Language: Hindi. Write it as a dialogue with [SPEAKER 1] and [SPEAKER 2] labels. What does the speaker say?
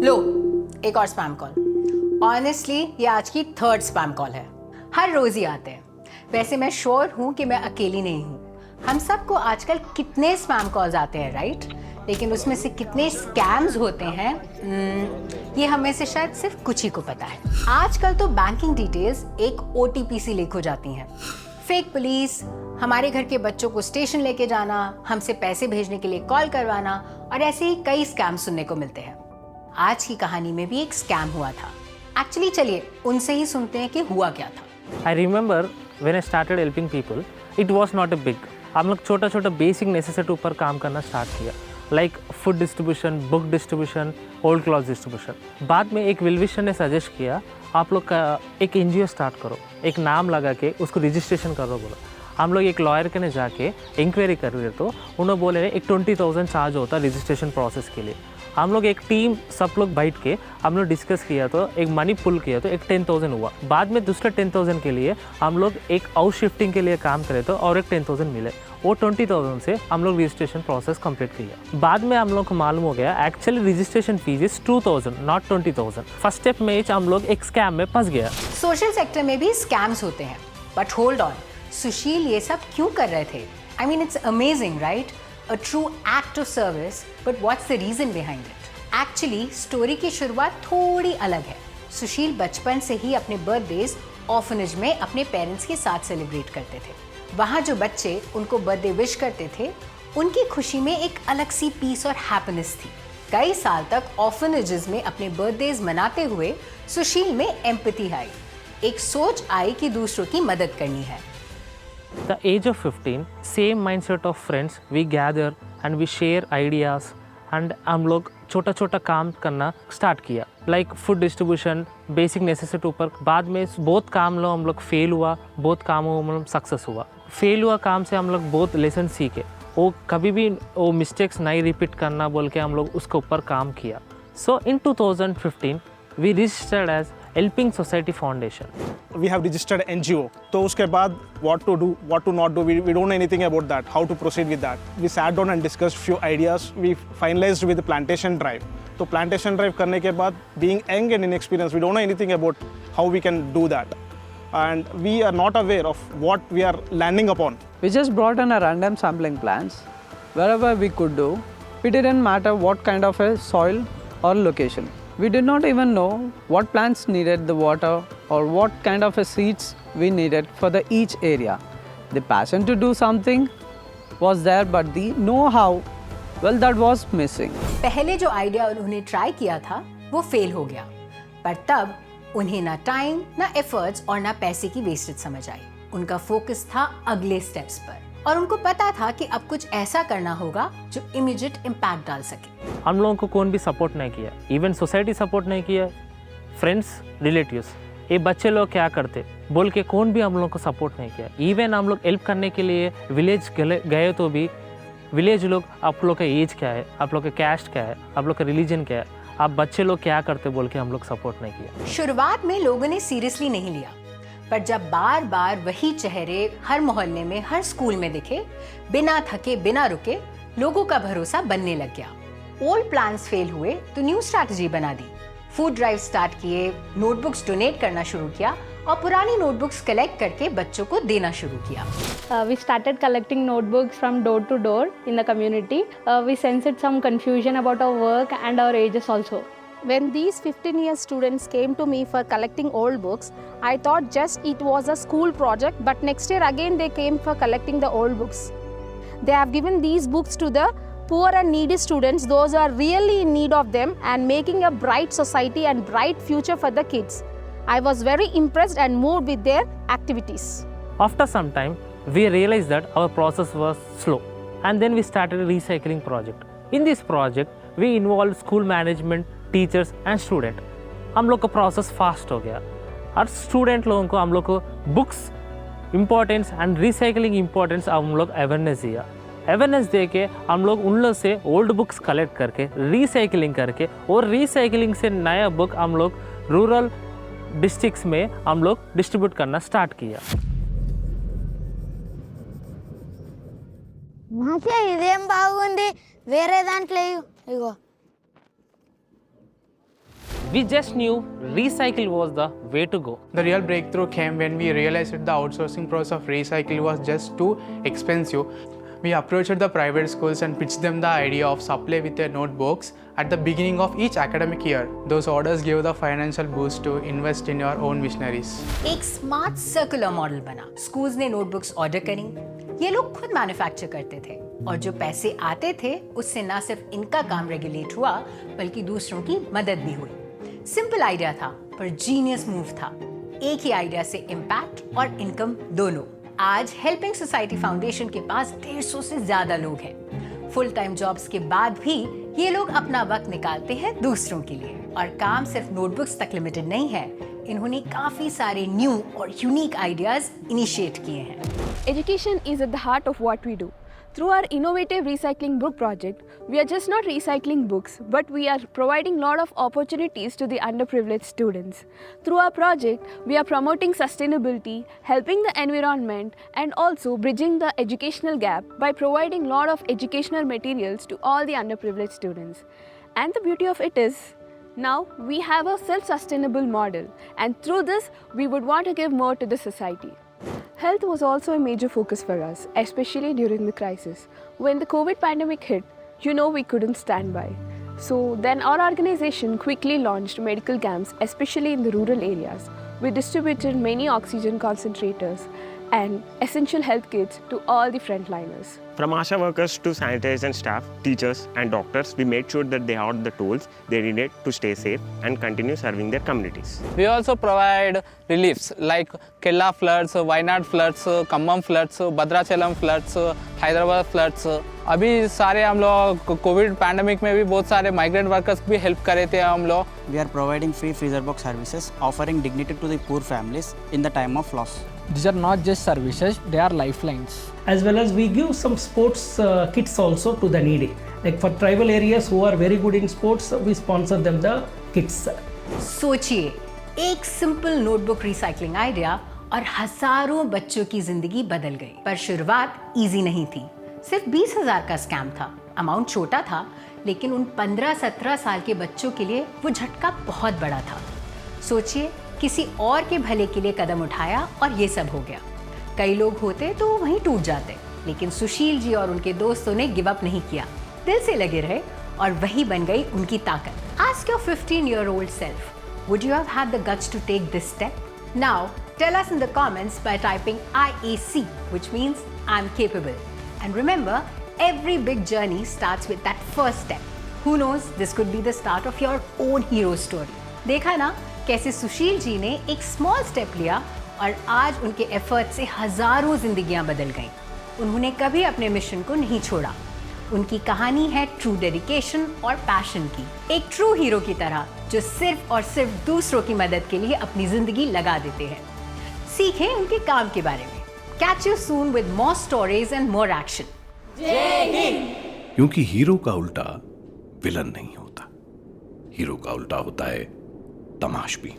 [SPEAKER 1] लो, एक और स्पैम कॉल। ऑनेस्टली ये आज की 3rd स्पैम कॉल है। हर रोज ही आते हैं। वैसे मैं श्योर हूँ कि मैं अकेली नहीं हूँ। हम सबको आजकल कितने स्पैम कॉल्स आते हैं, राइट? लेकिन उसमें से कितने स्कैम्स होते हैं, ये हमें से शायद सिर्फ कुछ ही को पता है। आजकल तो बैंकिंग डिटेल्स एक OTP सी लीक हो जाती हैं। फेक पुलिस, हमारे घर के बच्चों को स्टेशन लेके जाना, हमसे पैसे भेजने के लिए कॉल करवाना और ऐसे ही कई स्कैम सुनने को मिलते हैं। आज की कहानी में भी एक स्कैम हुआ था। एक्चुअली चलिए उनसे ही सुनते हैं कि हुआ क्या था।
[SPEAKER 2] I remember when I started helping people, it was not a big. हम लोग छोटा छोटा बेसिक नेसेसिटी ऊपर काम करना स्टार्ट किया, like food distribution, book distribution, old cloth distribution. बाद में एक विलविशर ने सजेस्ट किया आप लोग का एक NGO स्टार्ट करो, एक नाम लगा के उसको रजिस्ट्रेशन करो बोलो। हम लोग एक लॉयर के ने जाके इंक्वायरी कर रहे तो उन्होंने बोले एक 20,000 चार्ज होता रजिस्ट्रेशन प्रोसेस के लिए। हम लोग एक टीम सब लोग बैठ के हम लोग डिस्कस किया तो एक मनी पुल किया तो एक 10,000 हुआ। बाद में दूसरे 10,000 के लिए हम लोग एक हाउस शिफ्टिंग के लिए काम करे तो और एक 10,000 मिले। वो 20,000 से हम लोग रजिस्ट्रेशन प्रोसेस कंप्लीट किया। बाद में हम लोग को मालूम हो गया actually registration fees is 2,000 not 20,000। First step में हम लोग एक स्कैम में फंस गया।
[SPEAKER 1] सोशल सेक्टर में भी स्कैम्स होते हैं, बट होल्ड ऑन, सुशील ये सब क्यों कर रहे थे? I mean it's amazing, right? A true act of service, but what's the reason behind it? Actually, story की शुरुआत थोड़ी अलग है। सुशील बचपन से ही अपने बर्थडेज ऑर्फनेज में अपने पेरेंट्स के साथ सेलिब्रेट करते थे। वहाँ जो बच्चे उनको बर्थडे विश करते थे, उनकी खुशी में एक अलग सी पीस और हैप्पीनेस थी। कई साल तक ऑर्फनेजेस में अपने बर्थडेज मनाते हुए सुशील में एम्पैथी आई, एक सोच आई कि दूसरों की मदद करनी है।
[SPEAKER 2] The age of 15, same mindset of friends, we gather and we share ideas and हम लोग छोटा छोटा काम करना स्टार्ट किया, like food distribution, basic necessity ऊपर। बाद में बहुत काम लो हम लोग फेल हुआ, बहुत काम हम लोग सक्सेस हुआ। फेल हुआ काम से हम लोग बहुत लेसन सीखे, वो कभी भी वो मिस्टेक्स नहीं रिपीट करना बोल के हम लोग उसके ऊपर काम किया। So in 2015 we registered as helping society foundation.
[SPEAKER 3] We have registered NGO. तो उसके बाद what to do, what to not do, we don't know anything about that, how to proceed with that. We sat down and discussed few ideas. We finalized with the plantation drive. तो plantation drive करने के बाद, being young and inexperienced, we don't know anything about how we can do that. And we are not aware of what we are landing upon.
[SPEAKER 4] We just brought in a random sampling plants. Wherever we could do, it didn't matter what kind of a soil or location. We did not even know what plants needed the water or what kind of a seeds we needed for the each area. The passion to do something was there, but the know-how, well, that was missing.
[SPEAKER 1] पहले जो आइडिया उन्होंने ट्राई किया था वो फेल हो गया, पर तब उन्हें ना टाइम, ना एफर्ट्स और ना पैसे की वेस्टेज समझ आई। उनका फोकस था अगले स्टेप्स पर और उनको पता था कि अब कुछ ऐसा करना होगा जो इमीडिएट इम्पैक्ट डाल सके।
[SPEAKER 2] हम लोगों को कौन भी सपोर्ट नहीं किया, इवन सोसाइटी सपोर्ट नहीं किया, फ्रेंड्स, रिलेटिव्स, ये बच्चे लोग क्या करते बोल के कौन भी हम लोग को सपोर्ट नहीं किया। इवन हम लोग हेल्प करने के लिए विलेज गए तो भी विलेज लोग आप लोग का एज क्या है, आप लोग का कैस्ट क्या है, आप लोग का रिलीजन क्या है, आप बच्चे लोग क्या करते बोल के हम लोग सपोर्ट नहीं किया।
[SPEAKER 1] शुरुआत में लोगों ने सीरियसली नहीं लिया, पर जब बार बार वही चेहरे हर मोहल्ले में, हर स्कूल में दिखे, बिना थके बिना रुके लोगों का भरोसा बनने लग गया। ओल्ड प्लान्स फेल हुए तो न्यू स्ट्रैटेजी बना दी। फूड ड्राइव स्टार्ट किए, नोटबुक्स डोनेट करना शुरू किया और पुरानी नोटबुक्स कलेक्ट करके बच्चों को देना शुरू किया।
[SPEAKER 5] We started collecting notebooks from door to door in the community. We sensed some confusion about our work and our ages also.
[SPEAKER 6] When these 15-year students came to me for collecting old books, I thought just it was a school project, but next year again they came for collecting the old books. They have given these books to the poor and needy students, those who are really in need of them, and making a bright society and bright future for the kids. I was very impressed and moved with their activities.
[SPEAKER 2] After some time, we realized that our process was slow, and then we started a recycling project. In this project, we involved school management, teachers and student. हम लोग का प्रोसेस फास्ट हो गया और स्टूडेंट लोगों को हम लोग को books importance and recycling importance हम लोग अवेयरनेस दिया। अवेयरनेस दे के हम लोग उन लोग से ओल्ड बुक्स कलेक्ट करके रिसाइकलिंग करके और रिसाइकलिंग से नया बुक हम लोग रूरल डिस्ट्रिक्ट्स में हम लोग डिस्ट्रीब्यूट करना स्टार्ट किया।
[SPEAKER 7] ఇదేం బాగుంది వేరే దాంట్లో ఇగో
[SPEAKER 2] We just knew recycle was the way to go.
[SPEAKER 7] The real breakthrough came when we realized that the outsourcing process of recycle was just too expensive. We approached the private schools and pitched them the idea of supply with their notebooks at the beginning of each academic year. Those orders gave the financial boost to invest in your own missionaries.
[SPEAKER 1] एक स्मार्ट सर्कुलर मॉडल बना। स्कूल्स ने नोटबुक्स ऑर्डर करी, ये लोग खुद मैन्युफैक्चर करते थे और जो पैसे आते थे उससे ना सिर्फ इनका काम रेगुलेट हुआ बल्कि दूसरों की मदद भी हुई। सिंपल आइडिया था पर जीनियस मूव था। एक ही आइडिया से इम्पैक्ट और इनकम दोनों। आज हेल्पिंग सोसाइटी फाउंडेशन के पास 150 से ज्यादा लोग हैं। फुल टाइम जॉब्स के बाद भी ये लोग अपना वक्त निकालते हैं दूसरों के लिए और काम सिर्फ नोटबुक्स तक लिमिटेड नहीं है। इन्होंने काफी सारे न्यू और यूनिक आइडियाज इनिशिएट किए हैं।
[SPEAKER 8] Education is at the heart of what we do. Through our innovative recycling book project, we are just not recycling books, but we are providing a lot of opportunities to the underprivileged students. Through our project, we are promoting sustainability, helping the environment, and also bridging the educational gap by providing a lot of educational materials to all the underprivileged students. And the beauty of it is, now we have a self-sustainable model, and through this, we would want to give more to the society. Health was also a major focus for us, especially during the crisis. When the COVID pandemic hit, we couldn't stand by. So then our organization quickly launched medical camps, especially in the rural areas. We distributed many oxygen concentrators and essential health kits to all the frontliners.
[SPEAKER 9] From ASHA workers to sanitation staff, teachers and doctors, we made sure that they had the tools they needed to stay safe and continue serving their communities.
[SPEAKER 4] We also provide reliefs like Kerala floods, Wayanad floods, Khammam floods, Bhadrachalam floods, Hyderabad floods. अभी सारे हम लोग कोविड पैंडेमिक में भी बहुत सारे माइग्रेंट वर्कर्स भी हेल्प करे थे हम लोग.
[SPEAKER 10] We are providing free freezer box services, offering dignity to the poor families in the time of loss.
[SPEAKER 11] These are not just services, they are lifelines.
[SPEAKER 12] As well as we give some sports kits also to the needy. Like for tribal areas who are very good in sports, we sponsor them the kits.
[SPEAKER 1] सोचिए, एक सिंपल नोटबुक रिसाइकलिंग आइडिया और हजारों बच्चों की जिंदगी बदल गई। पर शुरुआत इजी नहीं थी। सिर्फ 20,000 का स्कैम था। अमाउंट छोटा था, लेकिन उन 15-17 साल के बच्चों के लिए वो झटका बहुत बड़ा था। सोचिए, किसी और के भले के लिए कदम उठाया और ये सब हो गया। कई लोग होते तो वहीं टूट जाते, लेकिन सुशील जी और उनके दोस्तों ने गिव अप नहीं किया, दिल से लगे रहे और वही बन गई उनकी ताकत। Ask your 15-year-old self, would you have had the guts to take this step? Now, tell us in the comments by typing IAC, which means I'm capable. And remember, every big journey starts with that first step. Who knows, this could be the start of your own hero story. देखा ना कैसे सुशील जी ने एक स्मॉल स्टेप लिया और आज उनके एफर्ट से हजारों जिंदगियां बदल गईं। उन्होंने कभी अपने मिशन को नहीं छोड़ा। उनकी कहानी है ट्रू डेडिकेशन और पैशन की, एक ट्रू हीरो की तरह जो सिर्फ और सिर्फ दूसरों की मदद के लिए अपनी जिंदगी लगा देते हैं। सीखें उनके काम के बारे में। Catch you soon with more stories and more action. जय हिंद।
[SPEAKER 13] क्योंकि हीरो का उल्टा विलन नहीं होता, हीरो का उल्टा होता है तमाशबीन।